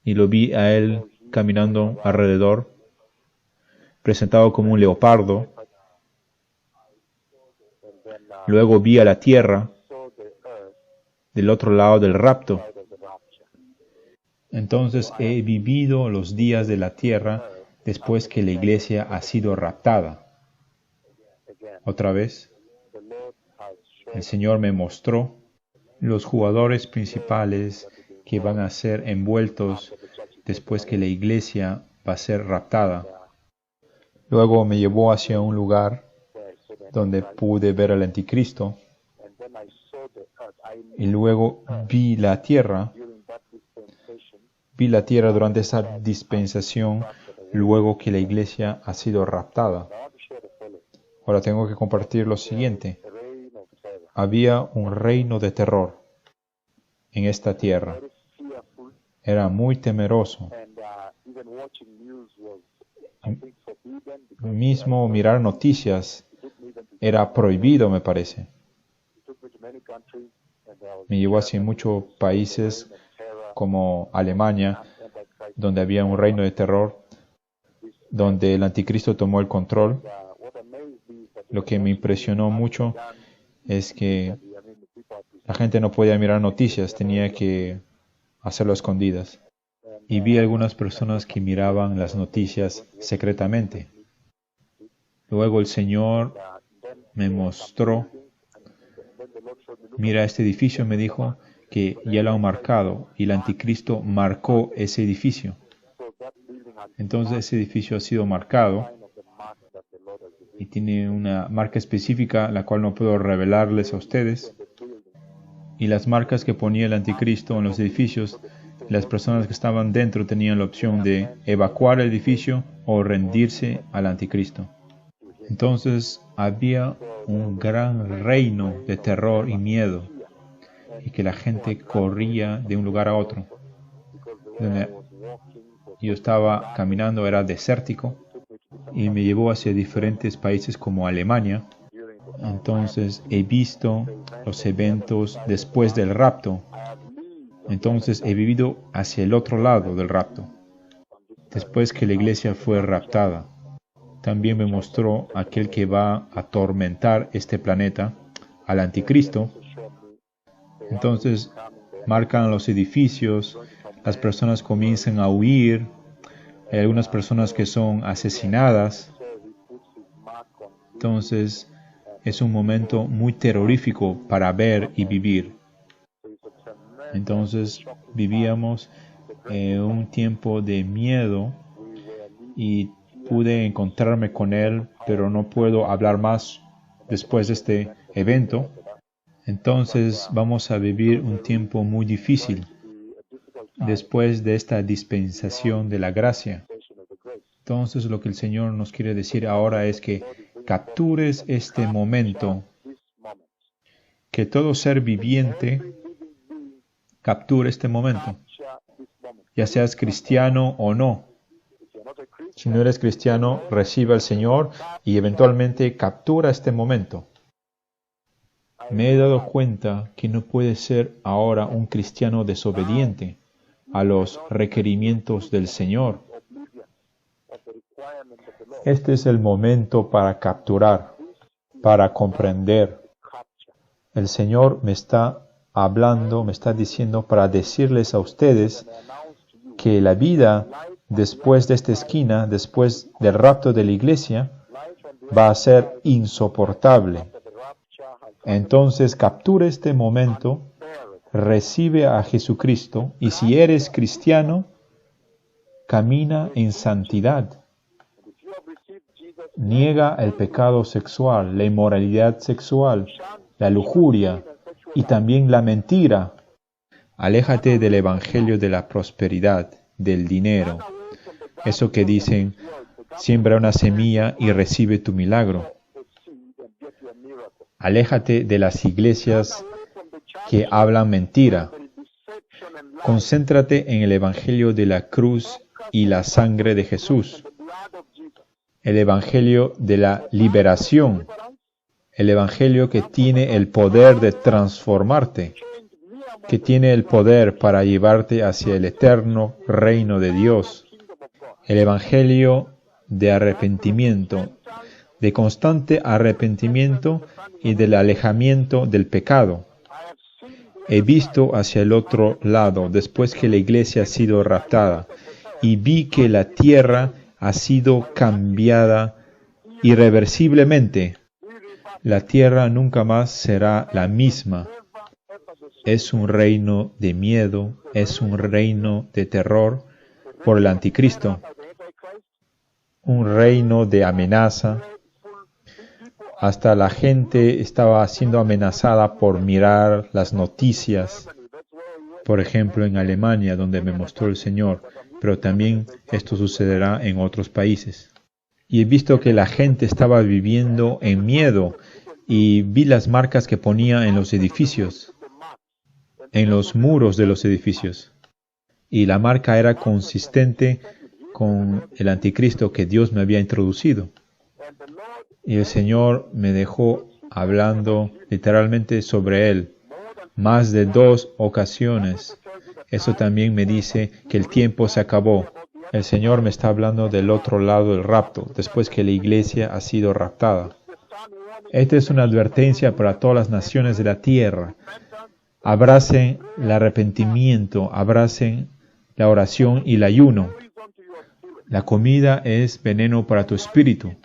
Speaker 6: y lo vi a él caminando alrededor, presentado como un leopardo. Luego vi a la tierra del otro lado del rapto. Entonces he vivido los días de la tierra después que la iglesia ha sido raptada. Otra vez, el Señor me mostró los jugadores principales que van a ser envueltos después que la iglesia va a ser raptada. Luego me llevó hacia un lugar donde pude ver al anticristo y luego vi la tierra durante esa dispensación luego que la iglesia ha sido raptada. Ahora tengo que compartir lo siguiente. Había un reino de terror en esta tierra. Era muy temeroso. Mismo mirar noticias era prohibido, me parece. Me llevó hacia muchos países como Alemania, donde había un reino de terror, donde el anticristo tomó el control. Lo que me impresionó mucho es que la gente no podía mirar noticias, tenía que hacerlo a escondidas. Y vi algunas personas que miraban las noticias secretamente. Luego el Señor me mostró mira este edificio, me dijo que ya lo han marcado y el anticristo marcó ese edificio. Entonces ese edificio ha sido marcado y tiene una marca específica, la cual no puedo revelarles a ustedes. Y las marcas que ponía el anticristo en los edificios, las personas que estaban dentro tenían la opción de evacuar el edificio o rendirse al anticristo. Entonces había un gran reino de terror y miedo, y que la gente corría de un lugar a otro. Donde yo estaba caminando era desértico y me llevó hacia diferentes países como Alemania. Entonces he visto los eventos después del rapto. Entonces he vivido hacia el otro lado del rapto, después que la iglesia fue raptada. También me mostró aquel que va a atormentar este planeta, al anticristo. Entonces marcan los edificios, las personas comienzan a huir, hay algunas personas que son asesinadas. Entonces es un momento muy terrorífico para ver y vivir. Entonces vivíamos un tiempo de miedo y pude encontrarme con él, pero no puedo hablar más después de este evento. Entonces vamos a vivir un tiempo muy difícil después de esta dispensación de la gracia. Entonces lo que el Señor nos quiere decir ahora es que captures este momento, que todo ser viviente capture este momento, ya seas cristiano o no. Si no eres cristiano, recibe al Señor y eventualmente captura este momento. Me he dado cuenta que no puede ser ahora un cristiano desobediente a los requerimientos del Señor. Este es el momento para capturar, para comprender. El Señor me está hablando, me está diciendo para decirles a ustedes que la vida después de esta esquina, después del rapto de la iglesia, va a ser insoportable. Entonces captura este momento, recibe a Jesucristo y si eres cristiano, camina en santidad. Niega el pecado sexual, la inmoralidad sexual, la lujuria y también la mentira. Aléjate del evangelio de la prosperidad, del dinero. Eso que dicen, siembra una semilla y recibe tu milagro. Aléjate de las iglesias que hablan mentira. Concéntrate en el evangelio de la cruz y la sangre de Jesús. El evangelio de la liberación. El evangelio que tiene el poder de transformarte, que tiene el poder para llevarte hacia el eterno reino de Dios. El evangelio de arrepentimiento, de constante arrepentimiento y del alejamiento del pecado. He visto hacia el otro lado, después que la iglesia ha sido raptada, y vi que la tierra ha sido cambiada irreversiblemente. La tierra nunca más será la misma. Es un reino de miedo, es un reino de terror por el anticristo, un reino de amenaza. Hasta la gente estaba siendo amenazada por mirar las noticias, por ejemplo en Alemania, donde me mostró el Señor, pero también esto sucederá en otros países. Y he visto que la gente estaba viviendo en miedo y vi las marcas que ponía en los edificios, en los muros de los edificios. Y la marca era consistente con el anticristo que Dios me había introducido. Y el Señor me dejó hablando literalmente sobre él, más de 2 ocasiones. Eso también me dice que el tiempo se acabó. El Señor me está hablando del otro lado del rapto, después que la iglesia ha sido raptada. Esta es una advertencia para todas las naciones de la tierra. Abracen el arrepentimiento, abracen la oración y el ayuno. La comida es veneno para tu espíritu.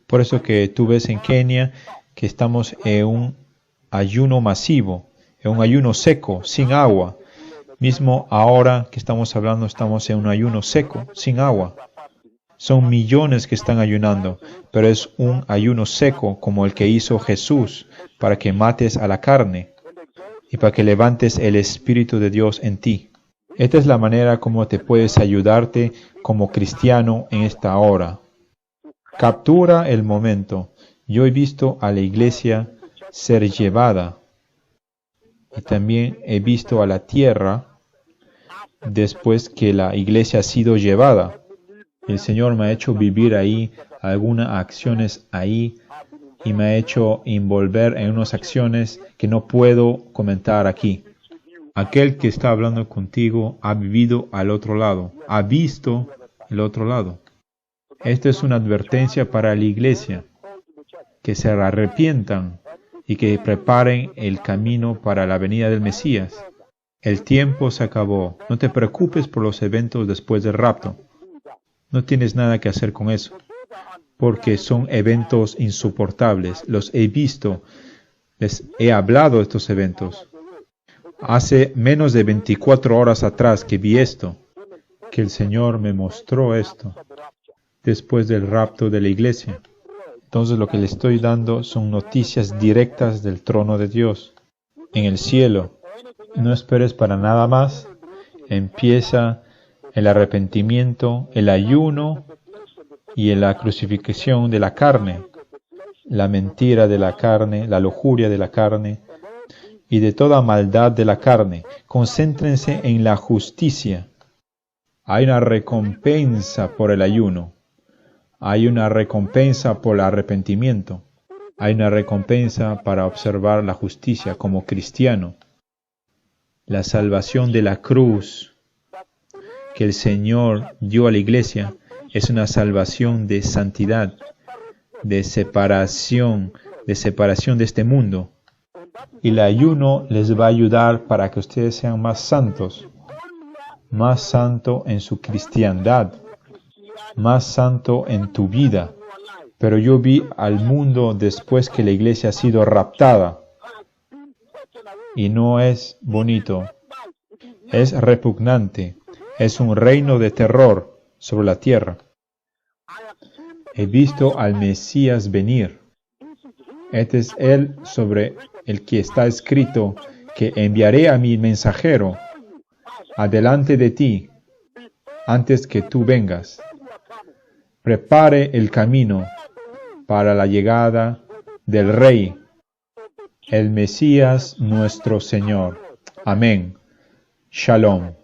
Speaker 6: Por eso que tú ves en Kenia que estamos en un ayuno masivo, en un ayuno seco, sin agua. Mismo ahora que estamos hablando, estamos en un ayuno seco, sin agua. Son millones que están ayunando, pero es un ayuno seco como el que hizo Jesús para que mates a la carne y para que levantes el Espíritu de Dios en ti. Esta es la manera como te puedes ayudarte como cristiano en esta hora. Captura el momento. Yo he visto a la iglesia ser llevada y también he visto a la tierra después que la iglesia ha sido llevada. El Señor me ha hecho vivir ahí, algunas acciones ahí, y me ha hecho envolver en unas acciones que no puedo comentar aquí. Aquel que está hablando contigo ha vivido al otro lado, ha visto el otro lado. Esta es una advertencia para la iglesia, que se arrepientan y que preparen el camino para la venida del Mesías. El tiempo se acabó. No te preocupes por los eventos después del rapto. No tienes nada que hacer con eso, porque son eventos insoportables. Los he visto, les he hablado de estos eventos. Hace menos de 24 horas atrás que vi esto, que el Señor me mostró esto, después del rapto de la iglesia. Entonces lo que le estoy dando son noticias directas del trono de Dios, en el cielo. No esperes para nada más. Empieza el arrepentimiento, el ayuno y la crucifixión de la carne, la mentira de la carne, la lujuria de la carne y de toda maldad de la carne. Concéntrense en la justicia. Hay una recompensa por el ayuno. Hay una recompensa por el arrepentimiento. Hay una recompensa para observar la justicia como cristiano. La salvación de la cruz que el Señor dio a la iglesia es una salvación de santidad, de separación de este mundo. Y el ayuno les va a ayudar para que ustedes sean más santos, más santo en su cristiandad, más santo en tu vida. Pero yo vi al mundo después que la iglesia ha sido raptada. Y no es bonito, es repugnante, es un reino de terror sobre la tierra. He visto al Mesías venir. Este es Él sobre el que está escrito que enviaré a mi mensajero adelante de ti, antes que tú vengas. Prepare el camino para la llegada del Rey, el Mesías nuestro Señor. Amén. Shalom.